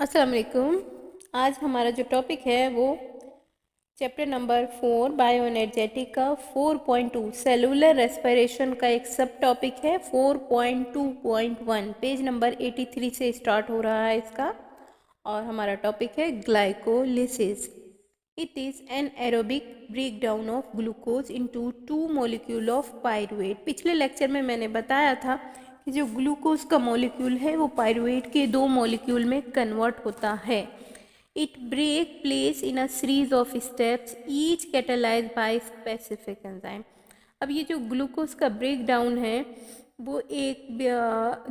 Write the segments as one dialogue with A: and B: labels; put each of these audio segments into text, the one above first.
A: अस्सलाम वालेकुम। आज हमारा जो टॉपिक है वो चैप्टर नंबर 4 बायोएनर्जेटिक का 4.2 सेलुलर रेस्पिरेशन का एक सब टॉपिक है। 4.2.1 पेज नंबर 83 से स्टार्ट हो रहा है इसका, और हमारा टॉपिक है glycolysis. It is an aerobic breakdown of glucose into two molecule of pyruvate. पिछले लेक्चर में मैंने बताया था कि जो ग्लूकोज का मॉलिक्यूल है वो पायरुवेट के दो मॉलिक्यूल में कन्वर्ट होता है। It break place in a series of steps each catalyse by specific enzyme. अब ये जो ग्लूकोज का ब्रेक डाउन है वो एक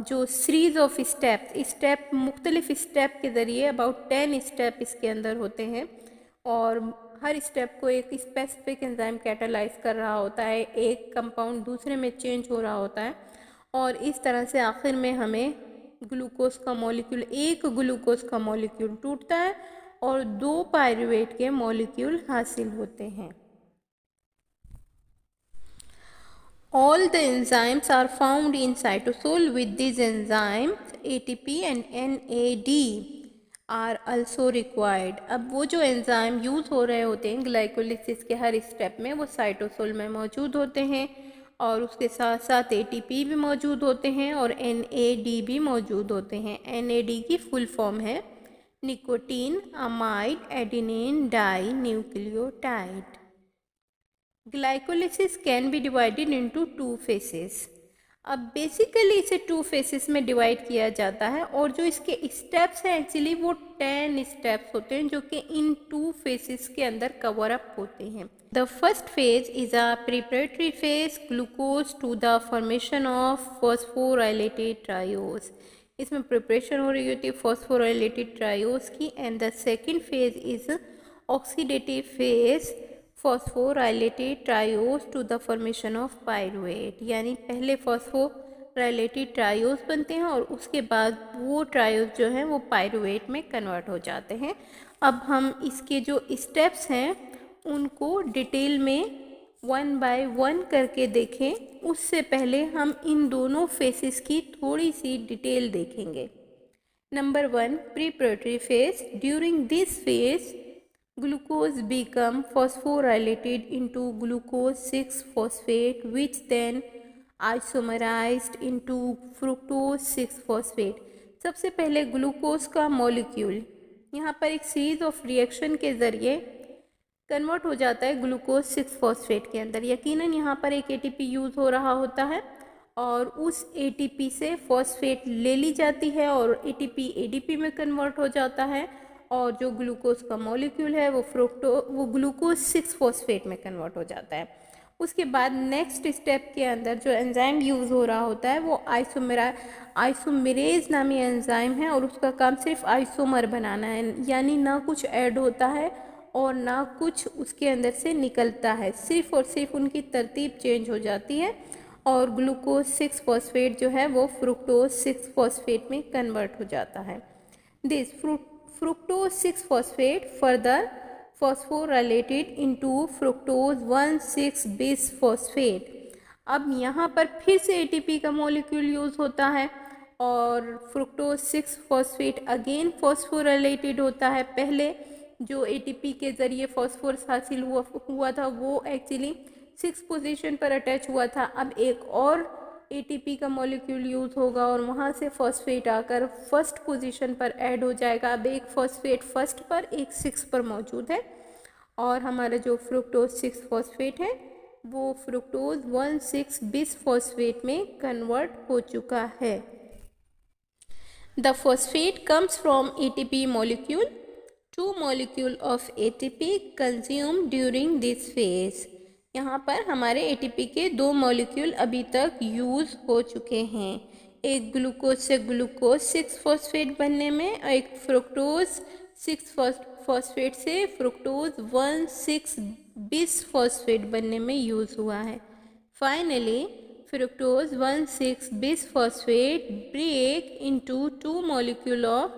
A: जो सीरीज ऑफ स्टेप मुख्तलिफ स्टेप के ज़रिए अबाउट 10 स्टेप इसके अंदर होते हैं, और हर स्टेप को एक स्पेसिफिक एंजाइम कैटालाइज कर रहा होता है, एक कंपाउंड दूसरे में चेंज हो रहा होता है, और इस तरह से आखिर में हमें ग्लूकोज का मॉलिक्यूल, एक ग्लूकोज का मॉलिक्यूल टूटता है और दो पायरुवेट के मॉलिक्यूल हासिल होते हैं। All the enzymes are found in cytosol. With these enzymes ATP and NAD are also required. अब वो जो एंजाइम यूज़ हो रहे होते हैं ग्लाइकोलिसिस के हर स्टेप में वो साइटोसोल में मौजूद होते हैं, और उसके साथ साथ ATP भी मौजूद होते हैं और NAD भी मौजूद होते हैं। NAD की फुल फॉर्म है nicotinamide adenine dinucleotide. Glycolysis can be divided into two phases. अब बेसिकली इसे टू फेसेस में डिवाइड किया जाता है, और जो इसके स्टेप्स हैं एक्चुअली वो 10 स्टेप्स होते हैं जो कि इन टू फेसेस के अंदर कवर अप होते हैं। The first phase is a preparatory phase glucose to the formation of phosphorylated triose. इसमें प्रिपरेशन हो रही होती है फॉस्फोराइलेटेड ट्रायोज की। And the second phase is oxidative phase phosphorylated triose to the formation of pyruvate. यानी पहले phosphorylated triose बनते हैं और उसके बाद वो ट्रायोज जो हैं वो पायरुवेट में कन्वर्ट हो जाते हैं। अब हम इसके जो स्टेप्स हैं उनको डिटेल में वन बाय वन करके देखें, उससे पहले हम इन दोनों फेसेस की थोड़ी सी डिटेल देखेंगे। Number 1, preparatory phase. During this phase glucose become phosphorylated into glucose 6-phosphate which then isomerized into fructose 6-phosphate। सबसे पहले ग्लूकोज का मॉलिक्यूल यहाँ पर एक सीरीज ऑफ रिएक्शन के ज़रिए कन्वर्ट हो जाता है ग्लूकोज 6-फॉस्फेट के अंदर। यकीनन यहाँ पर एक ATP यूज़ हो रहा होता है और उस ATP से फॉस्फेट ले ली जाती है और ATP ADP में कन्वर्ट हो जाता है, और जो ग्लूकोज का मॉलिक्यूल है वो ग्लूकोज 6-फॉस्फेट में कन्वर्ट हो जाता है। उसके बाद नेक्स्ट स्टेप के अंदर जो एंजाइम यूज़ हो रहा होता है वो आइसोमेरेज नामी एंजाइम है, और उसका काम सिर्फ आइसोमर बनाना है, यानी ना कुछ ऐड होता है और ना कुछ उसके अंदर से निकलता है, सिर्फ और सिर्फ उनकी तरतीब चेंज हो जाती है और ग्लूकोज 6-फॉस्फेट जो है वो फ्रुक्टोज 6-फॉस्फेट में कन्वर्ट हो जाता है। This fructose 6-phosphate further phosphorylated into fructose 1,6-bisphosphate। अब यहाँ पर फिर से ATP का मॉलिक्यूल यूज़ होता है और फ्रुक्टोज 6-फॉस्फेट अगेन फॉस्फोराइलेटेड होता है। पहले जो ATP के ज़रिए फॉस्फोरस हासिल हुआ था वो एक्चुअली 6 पोजीशन पर अटैच हुआ था। अब एक और ATP का मॉलिक्यूल यूज़ होगा और वहाँ से फॉस्फेट आकर फर्स्ट पोजीशन पर ऐड हो जाएगा। अब एक फॉस्फेट फर्स्ट पर एक 6 पर मौजूद है, और हमारा जो फ्रुक्टोज 6-फॉस्फेट है वो फ्रुक्टोज 1,6-बिसफॉस्फेट में कन्वर्ट हो चुका है। The phosphate comes from ATP molecule. 2 molecule of ATP consume during this phase. यहाँ पर हमारे ATP के 2 मॉलिक्यूल अभी तक यूज़ हो चुके हैं, एक ग्लूकोज से ग्लूकोज 6-फॉस्फेट बनने में, और एक फ्रुक्टोज 6-फॉस्फेट से फ्रुक्टोज 1,6-बिसफॉस्फेट बनने में यूज़ हुआ है। फाइनली फ्रुक्टोज 1,6-बिसफॉस्फेट break into 2 molecule of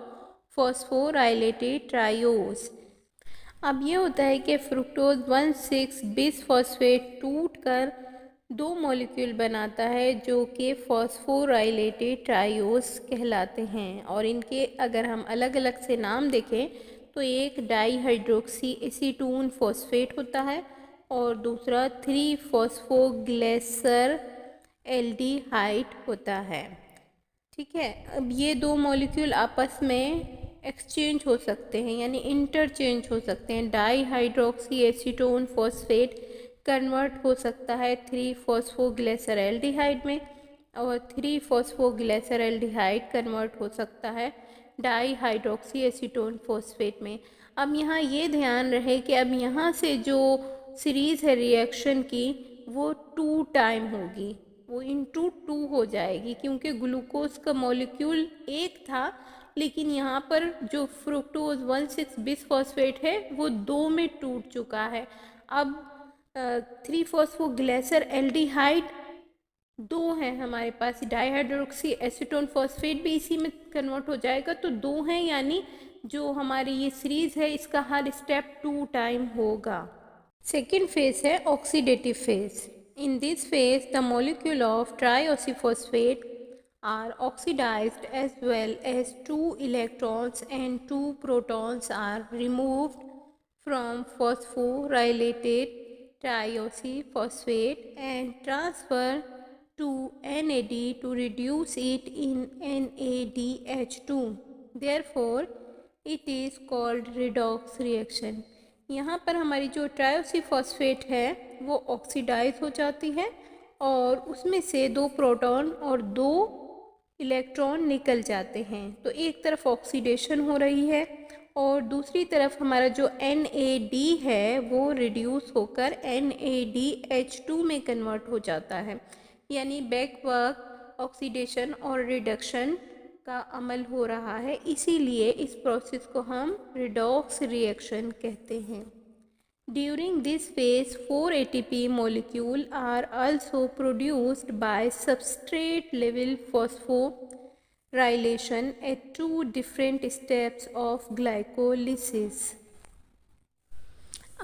A: phosphorylated triose. अब ये होता है कि फ्रुक्टोज 1,6-बिसफॉस्फेट टूट कर दो मॉलिक्यूल बनाता है जो कि फॉस्फोराइलेटेड ट्रायोस कहलाते हैं। और इनके अगर हम अलग अलग से नाम देखें तो एक डाईहाइड्रोक्सी एसीटोन फॉस्फेट होता है और दूसरा 3-फॉस्फोग्लिसर एल्डिहाइड होता है। ठीक है, अब ये दो मॉलिक्यूल आपस में एक्सचेंज हो सकते हैं यानी इंटरचेंज हो सकते हैं। डाईहाइड्रोक्सी एसीटोन फॉस्फेट कन्वर्ट हो सकता है 3-फॉस्फोग्लिसरैल्डिहाइड में और 3-फॉस्फोग्लिसरैल्डिहाइड कन्वर्ट हो सकता है डाईहाइड्रोक्सी एसीटोन फॉस्फेट में। अब यहाँ ये ध्यान रहे कि अब यहाँ से जो सीरीज़ है रिएक्शन की वो 2 टाइम होगी, वो इंटू 2 हो जाएगी, क्योंकि ग्लूकोज का मॉलिक्यूल एक था लेकिन यहाँ पर जो फ्रुक्टोज 1,6-बिसफॉस्फेट है वो 2 में टूट चुका है। अब 3-फॉस्फोग्लिसर एल्डिहाइड 2 हैं हमारे पास, डाईहाइड्रोक्सी एसीटोन फॉस्फेट भी इसी में कन्वर्ट हो जाएगा, तो 2 हैं यानी जो हमारी ये सीरीज है इसका हर स्टेप 2 टाइम होगा। सेकेंड फेज है oxidative phase. In this phase, the molecule of trioxyphosphate are oxidized as well as 2 electrons and 2 protons are removed from phosphorylated trioxyphosphate and transferred to NAD to reduce it in NADH2. Therefore, it is called redox reaction. यहाँ पर हमारी जो ट्रायोक्सीफॉस्फेट है वो oxidise हो जाती है और उसमें से 2 प्रोटॉन और 2 इलेक्ट्रॉन निकल जाते हैं। तो एक तरफ ऑक्सीडेशन हो रही है और दूसरी तरफ हमारा जो NAD है वो रिड्यूस होकर NADH2 में कन्वर्ट हो जाता है, यानी बैकवर्क ऑक्सीडेशन और रिडक्शन का अमल हो रहा है। इसीलिए इस प्रोसेस को हम रिडॉक्स रिएक्शन कहते हैं। During this phase 4 ATP molecule are also produced by substrate level phosphorylation at 2 different steps of glycolysis.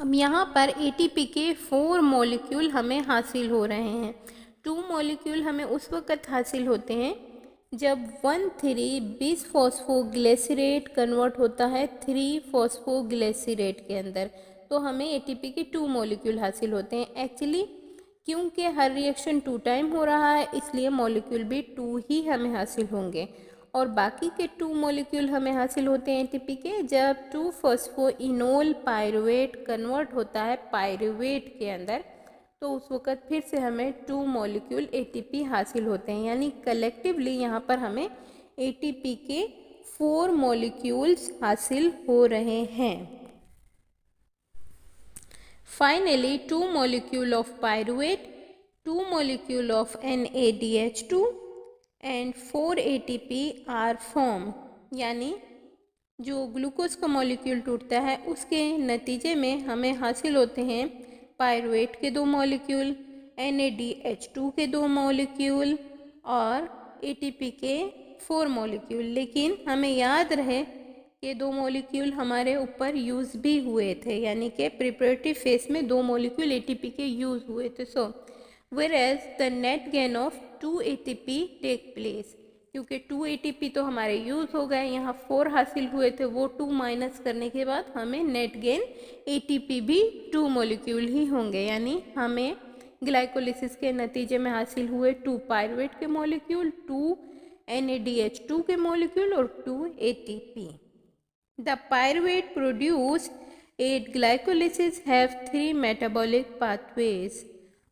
A: अब यहाँ पर ATP के 4 मॉलिक्यूल हमें हासिल हो रहे हैं। 2 मॉलिक्यूल हमें उस वक़्त हासिल होते हैं जब 1,3-बिसफॉस्फोग्लिसरेट कन्वर्ट होता है 3-फॉस्फोग्लिसरेट के अंदर, तो हमें ATP के 2 मॉलिक्यूल हासिल होते हैं। एक्चुअली क्योंकि हर रिएक्शन 2 टाइम हो रहा है इसलिए मॉलिक्यूल भी 2 ही हमें हासिल होंगे और बाकी के 2 मॉलिक्यूल हमें हासिल होते हैं ATP के जब 2-फॉस्फोइनोल पायरुवेट कन्वर्ट होता है पायरुवेट के अंदर, तो उस वक़्त फिर से हमें 2 मॉलिक्यूल ATP हासिल होते हैं, यानी कलेक्टिवली यहाँ पर हमें ATP के 4 मॉलिक्यूल्स हासिल हो रहे हैं। Finally 2 molecule of pyruvate, 2 molecule of NADH2 and 4 ATP are form, यानी जो ग्लूकोज का मॉलिक्यूल टूटता है उसके नतीजे में हमें हासिल होते हैं पायरुवेट के 2 मॉलिक्यूल, NADH2 के 2 मॉलिक्यूल और ATP के 4 मॉलिक्यूल। लेकिन हमें याद रहे कि 2 मॉलिक्यूल हमारे ऊपर यूज़ भी हुए थे, यानी कि प्रिपरेटिव फेज में 2 मॉलिक्यूल ATP के यूज़ हुए थे। सो whereas the net gain of 2 ATP take place, क्योंकि 2 ATP तो हमारे यूज़ हो गए, यहाँ 4 हासिल हुए थे, वो 2 माइनस करने के बाद हमें नेट गेन ATP भी 2 मॉलिक्यूल ही होंगे, यानी हमें ग्लाइकोलिसिस के नतीजे में हासिल हुए 2 पायरुवेट के मॉलिक्यूल, 2 NADH2 के मॉलिक्यूल और 2 ATP। The pyruvate produced at glycolysis have 3 metabolic pathways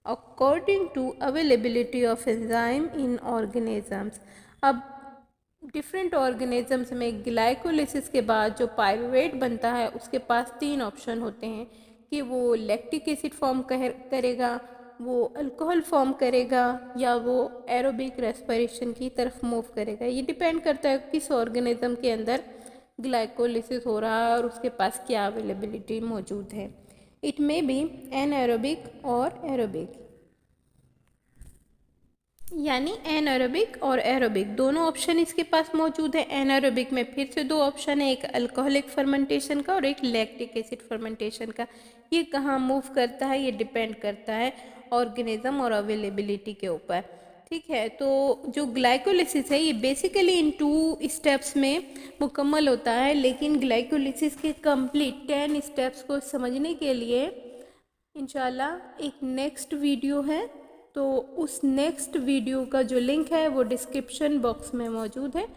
A: according to availability of enzyme in organisms. अब डिफरेंट ऑर्गेनिजम्स में ग्लाइकोलिसिस के बाद जो पायरुवेट बनता है उसके पास 3 ऑप्शन होते हैं कि वो लैक्टिक एसिड फॉर्म करेगा, वो अल्कोहल फॉर्म करेगा या वो एरोबिक रेस्पिरेशन की तरफ मूव करेगा। ये डिपेंड करता है किस ऑर्गेनिज्म के अंदर ग्लाइकोलिसिस हो रहा है और उसके पास क्या अवेलेबिलिटी मौजूद है। इट मे बी एनाएरोबिक और एरोबिक। यानी एनारोबिक और एरोबिक दोनों ऑप्शन इसके पास मौजूद है। एनारोबिक में फिर से दो ऑप्शन है, एक अल्कोहलिक फर्मेंटेशन का और एक लैक्टिक एसिड फर्मेंटेशन का। ये कहाँ मूव करता है, ये डिपेंड करता है ऑर्गेनिज्म और अवेलेबिलिटी के ऊपर। ठीक है, तो जो ग्लाइकोलिसिस है ये बेसिकली इन 2 स्टेप्स में मुकम्मल होता है, लेकिन ग्लाइकोलिसिस के कंप्लीट 10 स्टेप्स को समझने के लिए इंशाल्लाह एक नेक्स्ट वीडियो है, तो उस नेक्स्ट वीडियो का जो लिंक है वो डिस्क्रिप्शन बॉक्स में मौजूद है,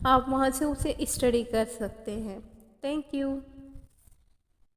A: आप वहाँ से उसे स्टडी कर सकते हैं। Thank you.